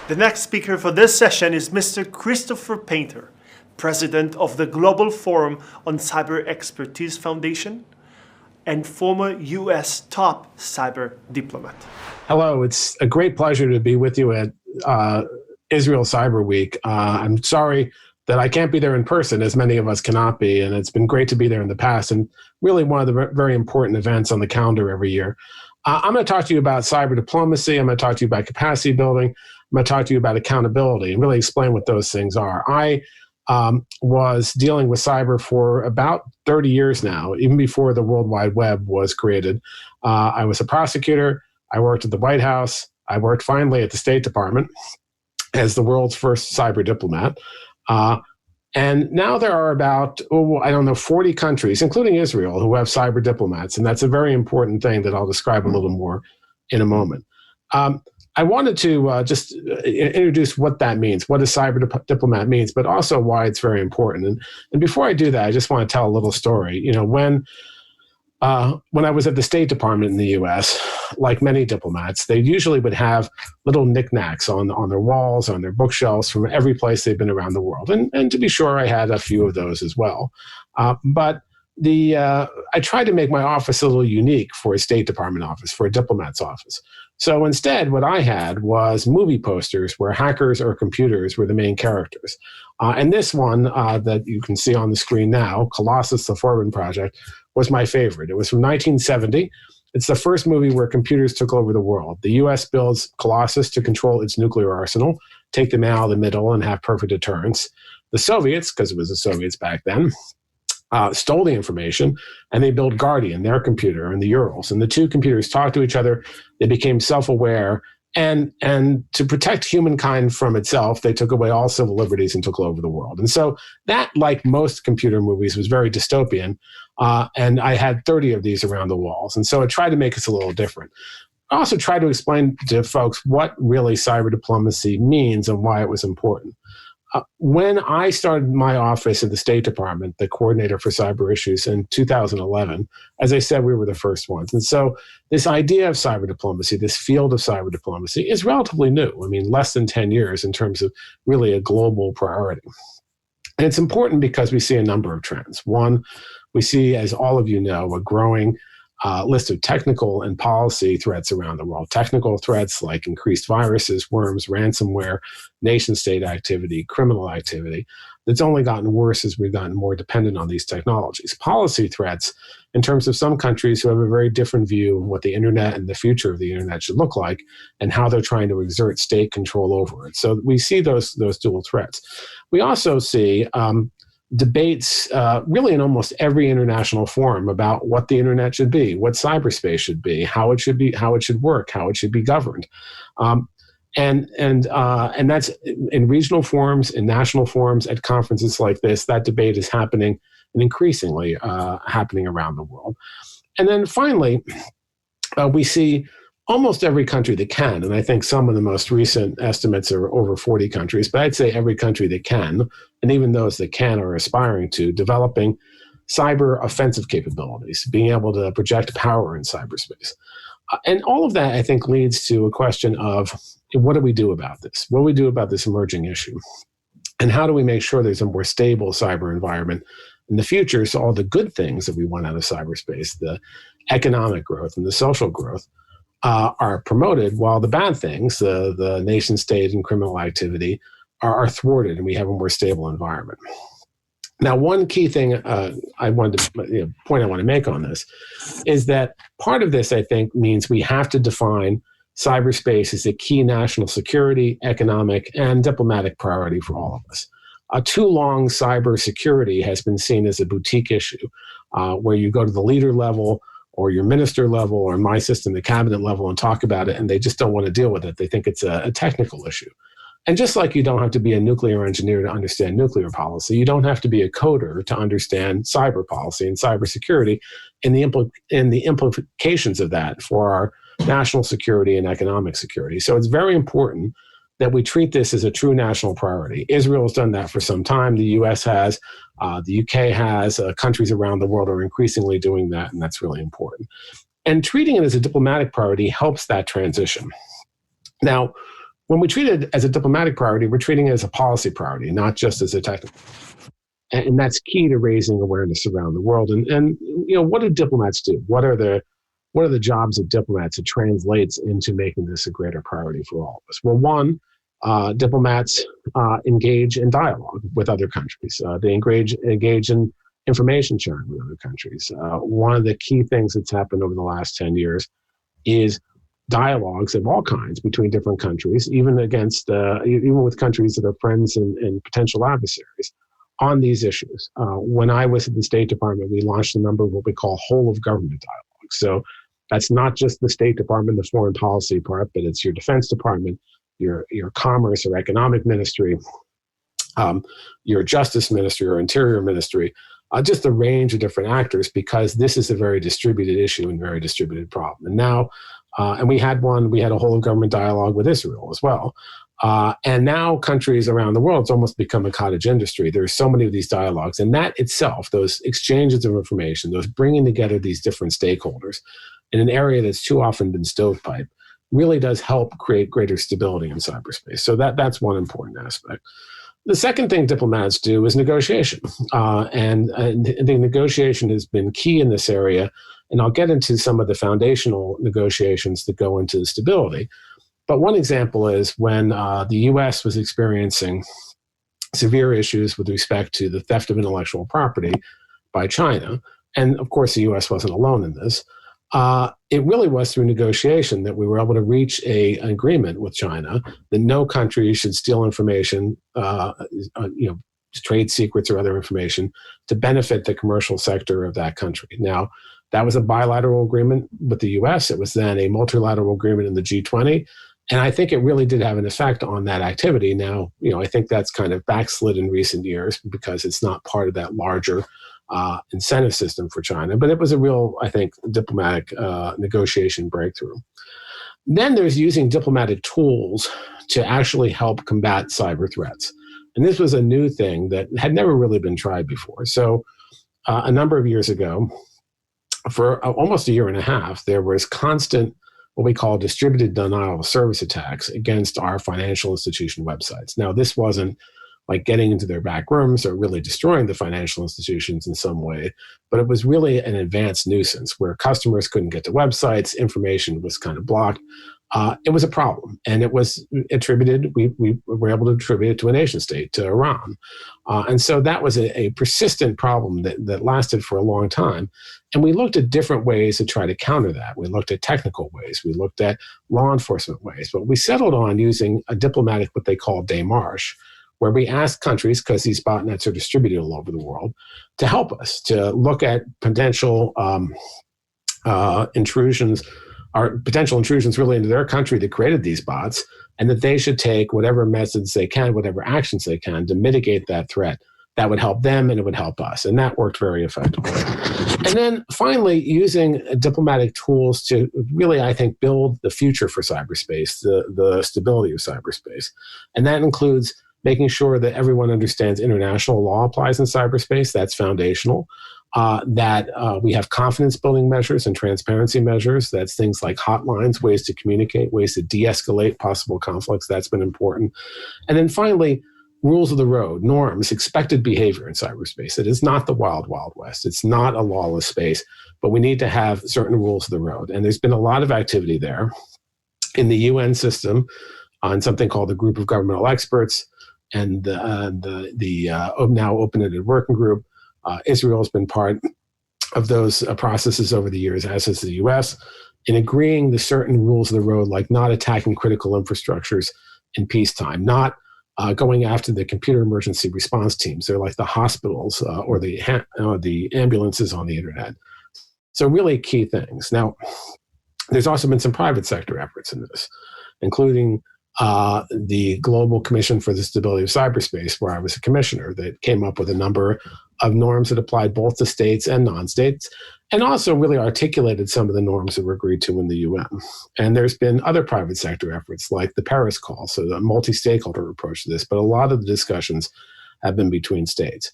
The next speaker for this session is Mr. Christopher Painter, President of the Global Forum on Cyber Expertise Foundation and former U.S. top cyber diplomat. Hello, it's a great pleasure to be with you at Israel Cyber Week. I'm sorry that I can't be there in person, as many of us cannot be, and it's been great to be there in the past, and really one of the very important events on the calendar every year. I'm going to talk to you about cyber diplomacy. I'm going to talk to you about capacity building. I'm going to talk to you about accountability and really explain what those things are. I was dealing with cyber for about 30 years now, even before the World Wide Web was created. I was a prosecutor. I worked at the White House. I worked finally at the State Department as the world's first cyber diplomat. And now there are about, 40 countries, including Israel, who have cyber diplomats. And that's a very important thing that I'll describe a little more in a moment. I wanted to just introduce what that means, what a cyber diplomat means, but also why it's very important. And before I do that, I just want to tell a little story. You know, when I was at the State Department in the U.S., like many diplomats, they usually would have little knickknacks on their walls, on their bookshelves from every place they've been around the world. And to be sure, I had a few of those as well. But I tried to make my office a little unique for a State Department office, for a diplomat's office. So instead, what I had was movie posters where hackers or computers were the main characters. And this one that you can see on the screen now, Colossus, the Foreman Project, was my favorite. It was from 1970. It's the first movie where computers took over the world. The U.S. builds Colossus to control its nuclear arsenal, take them out of the middle, and have perfect deterrence. The Soviets, because it was the Soviets back then, stole the information, and they built Guardian, their computer, in the Urals. And the two computers talked to each other. They became self-aware. And to protect humankind from itself, they took away all civil liberties and took over the world. And so that, like most computer movies, was very dystopian. And I had 30 of these around the walls. And so I tried to make us a little different. I also tried to explain to folks what really cyber diplomacy means and why it was important. When I started my office at the State Department, the coordinator for cyber issues in 2011, as I said, we were the first ones. And so this idea of cyber diplomacy, this field of cyber diplomacy, is relatively new. I mean, less than 10 years in terms of really a global priority. And it's important because we see a number of trends. One, we see, as all of you know, a growing list of technical and policy threats around the world. Technical threats like increased viruses, worms, ransomware, nation-state activity, criminal activity. That's only gotten worse as we've gotten more dependent on these technologies. Policy threats in terms of some countries who have a very different view of what the internet and the future of the internet should look like and how they're trying to exert state control over it. So we see those dual threats. We also see debates really in almost every international forum about what the internet should be, what cyberspace should be, how it should work, how it should be governed. And that's in regional forums, in national forums, at conferences like this. That debate is happening and increasingly happening around the world. And then finally, we see almost every country that can, and I think some of the most recent estimates are over 40 countries, but I'd say every country that can, and even those that can are aspiring to, developing cyber offensive capabilities, being able to project power in cyberspace. And all of that, I think, leads to a question of what do we do about this? What do we do about this emerging issue? And how do we make sure there's a more stable cyber environment in the future so all the good things that we want out of cyberspace, the economic growth and the social growth, are promoted, while the bad things, the nation state and criminal activity, are thwarted, and we have a more stable environment. Now, one key thing I want to make on this is that part of this, I think, means we have to define cyberspace as a key national security, economic, and diplomatic priority for all of us. Too long, cybersecurity has been seen as a boutique issue, where you go to the leader level, or your minister level, or in my system, the cabinet level, and talk about it, and they just don't want to deal with it. They think it's a technical issue. And just like you don't have to be a nuclear engineer to understand nuclear policy, you don't have to be a coder to understand cyber policy and cybersecurity and the implications of that for our national security and economic security. So it's very important that we treat this as a true national priority. Israel has done that for some time. The U.S. has, the UK has, countries around the world are increasingly doing that, and that's really important. And treating it as a diplomatic priority helps that transition. Now, when we treat it as a diplomatic priority, we're treating it as a policy priority, not just as a technical. And that's key to raising awareness around the world. And what do diplomats do? What are the jobs of diplomats that translates into making this a greater priority for all of us? Well, one, diplomats engage in dialogue with other countries. They engage in information sharing with other countries. One of the key things that's happened over the last 10 years is dialogues of all kinds between different countries, even with countries that are friends and potential adversaries on these issues. When I was at the State Department, we launched a number of what we call whole of government dialogues. So that's not just the State Department, the foreign policy part, but it's your Defense Department, your Commerce or Economic Ministry, your Justice Ministry or Interior Ministry, just a range of different actors, because this is a very distributed issue and very distributed problem. And now, and we had a whole of government dialogue with Israel as well. And now countries around the world, it's almost become a cottage industry. There's so many of these dialogues, and that itself, those exchanges of information, those bringing together these different stakeholders in an area that's too often been stovepipe, really does help create greater stability in cyberspace. So that's one important aspect. The second thing diplomats do is negotiation. And the negotiation has been key in this area. And I'll get into some of the foundational negotiations that go into stability. But one example is when the US was experiencing severe issues with respect to the theft of intellectual property by China. And of course, the US wasn't alone in this. It really was through negotiation that we were able to reach an agreement with China that no country should steal information, trade secrets or other information to benefit the commercial sector of that country. Now, that was a bilateral agreement with the US. It was then a multilateral agreement in the G20. And I think it really did have an effect on that activity. Now, I think that's kind of backslid in recent years because it's not part of that larger incentive system for China. But it was a real, I think, diplomatic negotiation breakthrough. Then there's using diplomatic tools to actually help combat cyber threats. And this was a new thing that had never really been tried before. So a number of years ago, for almost a year and a half, there was constant what we call distributed denial of service attacks against our financial institution websites. Now, this wasn't like getting into their back rooms or really destroying the financial institutions in some way, but it was really an advanced nuisance where customers couldn't get to websites, information was kind of blocked. It was a problem, and it was attributed, we were able to attribute it to a nation state, to Iran. And so that was a persistent problem that lasted for a long time. And we looked at different ways to try to counter that. We looked at technical ways, we looked at law enforcement ways, but we settled on using a diplomatic, what they call démarche, where we asked countries, because these botnets are distributed all over the world, to help us to look at potential intrusions really into their country that created these bots, and that they should take whatever methods they can, whatever actions they can to mitigate that threat. That would help them and it would help us. And that worked very effectively. And then finally, using diplomatic tools to really, I think, build the future for cyberspace, the stability of cyberspace. And that includes making sure that everyone understands international law applies in cyberspace. That's foundational. That we have confidence building measures and transparency measures. That's things like hotlines, ways to communicate, ways to de-escalate possible conflicts. That's been important. And then finally, rules of the road, norms, expected behavior in cyberspace. It is not the wild, wild west. It's not a lawless space, but we need to have certain rules of the road. And there's been a lot of activity there in the UN system on something called the Group of Governmental Experts and the now open-ended working group. Israel has been part of those processes over the years, as has the US, in agreeing to certain rules of the road, like not attacking critical infrastructures in peacetime, not going after the computer emergency response teams. They're like the hospitals or the ambulances on the internet. So really key things. Now, there's also been some private sector efforts in this, including the Global Commission for the Stability of Cyberspace, where I was a commissioner, that came up with a number of norms that applied both to states and non-states, and also really articulated some of the norms that were agreed to in the UN. And there's been other private sector efforts like the Paris Call, so the multi-stakeholder approach to this, but a lot of the discussions have been between states.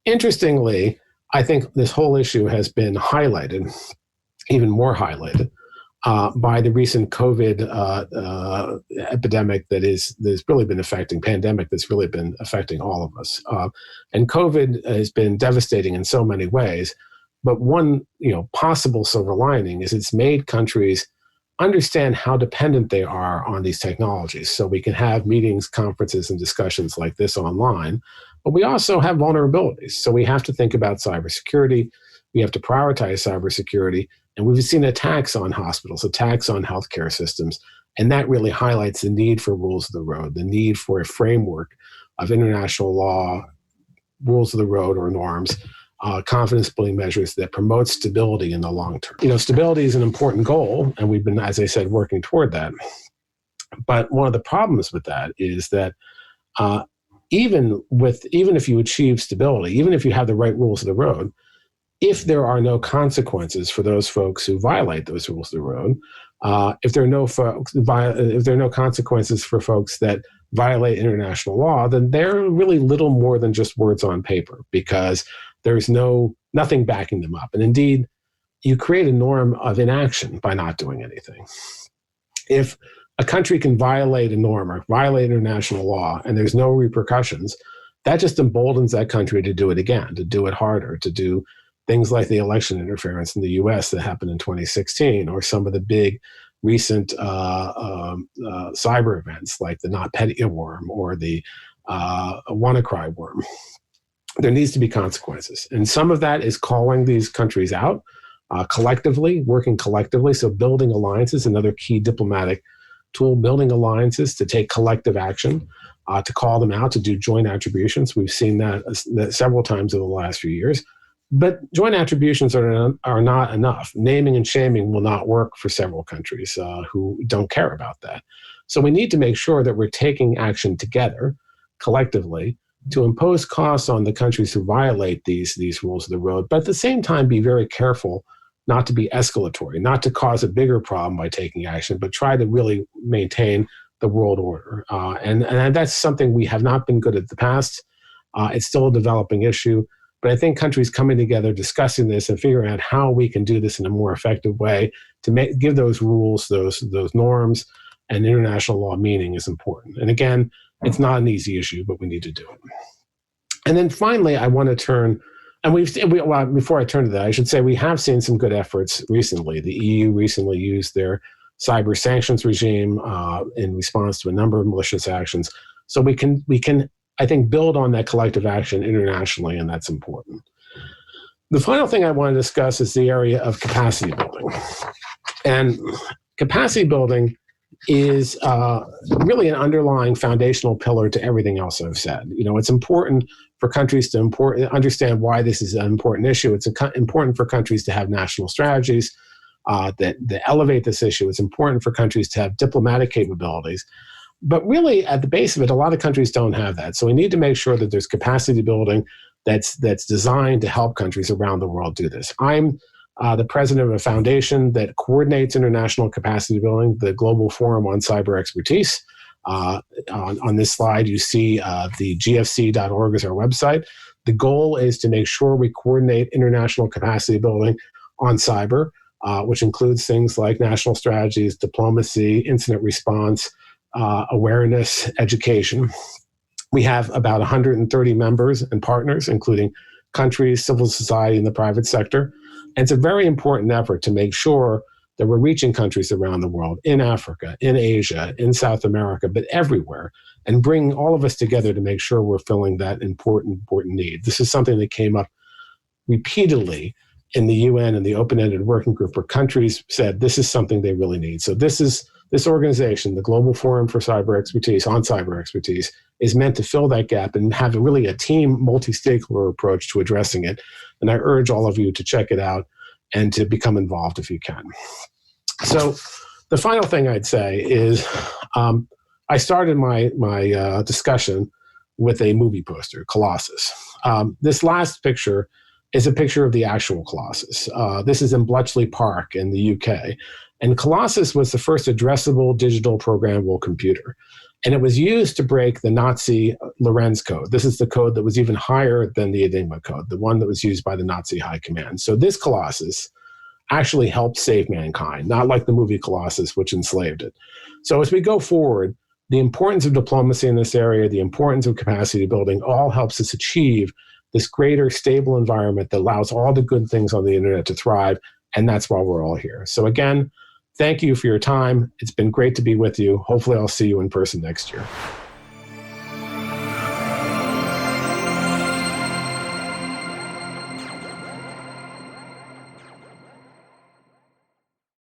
Interestingly, I think this whole issue has been highlighted, even more highlighted, by the recent COVID epidemic that's really been affecting, pandemic that's really been affecting all of us. And COVID has been devastating in so many ways. But one, possible silver lining is it's made countries understand how dependent they are on these technologies. So we can have meetings, conferences, and discussions like this online, but we also have vulnerabilities. So we have to think about cybersecurity. We have to prioritize cybersecurity. And we've seen attacks on hospitals, attacks on healthcare systems. And that really highlights the need for rules of the road, the need for a framework of international law, rules of the road or norms, confidence building measures that promote stability in the long term. Stability is an important goal, and we've been, as I said, working toward that. But one of the problems with that is that even if you achieve stability, even if you have the right rules of the road, if there are no consequences for those folks who violate those rules of the road, if there are no consequences for folks that violate international law, then they're really little more than just words on paper, because there's nothing backing them up. And indeed, you create a norm of inaction by not doing anything. If a country can violate a norm or violate international law and there's no repercussions, that just emboldens that country to do it again, to do it harder, to do things like the election interference in the US that happened in 2016, or some of the big recent cyber events like the NotPetya worm or the WannaCry worm. There needs to be consequences. And some of that is calling these countries out collectively, working collectively. So building alliances, another key diplomatic tool, building alliances to take collective action, to call them out, to do joint attributions. We've seen that several times over the last few years. But joint attributions are not enough. Naming and shaming will not work for several countries who don't care about that. So we need to make sure that we're taking action together, collectively, to impose costs on the countries who violate these rules of the road, but at the same time be very careful not to be escalatory, not to cause a bigger problem by taking action, but try to really maintain the world order. And that's something we have not been good at in the past. It's still a developing issue. But I think countries coming together, discussing this, and figuring out how we can do this in a more effective way to give those rules, those norms, and international law meaning is important. And again, it's not an easy issue, but we need to do it. And then finally, I want to turn, and before I turn to that, I should say we have seen some good efforts recently. The EU recently used their cyber sanctions regime in response to a number of malicious actions. So we can, I think, build on that collective action internationally, and that's important. The final thing I want to discuss is the area of capacity building. And capacity building is really an underlying foundational pillar to everything else I've said. It's important for countries to understand why this is an important issue. It's important for countries to have national strategies that elevate this issue. It's important for countries to have diplomatic capabilities. But really, at the base of it, a lot of countries don't have that. So we need to make sure that there's capacity building that's designed to help countries around the world do this. I'm the president of a foundation that coordinates international capacity building, the Global Forum on Cyber Expertise. On this slide, you see the gfc.org is our website. The goal is to make sure we coordinate international capacity building on cyber, which includes things like national strategies, diplomacy, incident response, awareness, education. We have about 130 members and partners, including countries, civil society, and the private sector. And it's a very important effort to make sure that we're reaching countries around the world, in Africa, in Asia, in South America, but everywhere, and bringing all of us together to make sure we're filling that important need. This is something that came up repeatedly in the UN and the open-ended working group, where countries said this is something they really need. So this organization, the Global Forum for Cyber Expertise, on Cyber Expertise, is meant to fill that gap and have really a team, multi-stakeholder approach to addressing it. And I urge all of you to check it out and to become involved if you can. So the final thing I'd say is I started my discussion with a movie poster, Colossus. This last picture is a picture of the actual Colossus. This is in Bletchley Park in the UK. And Colossus was the first addressable digital programmable computer. And it was used to break the Nazi Lorenz code. This is the code that was even higher than the Enigma code, the one that was used by the Nazi high command. So this Colossus actually helped save mankind, not like the movie Colossus, which enslaved it. So as we go forward, the importance of diplomacy in this area, the importance of capacity building, all helps us achieve this greater stable environment that allows all the good things on the internet to thrive. And that's why we're all here. So again, thank you for your time. It's been great to be with you. Hopefully I'll see you in person next year.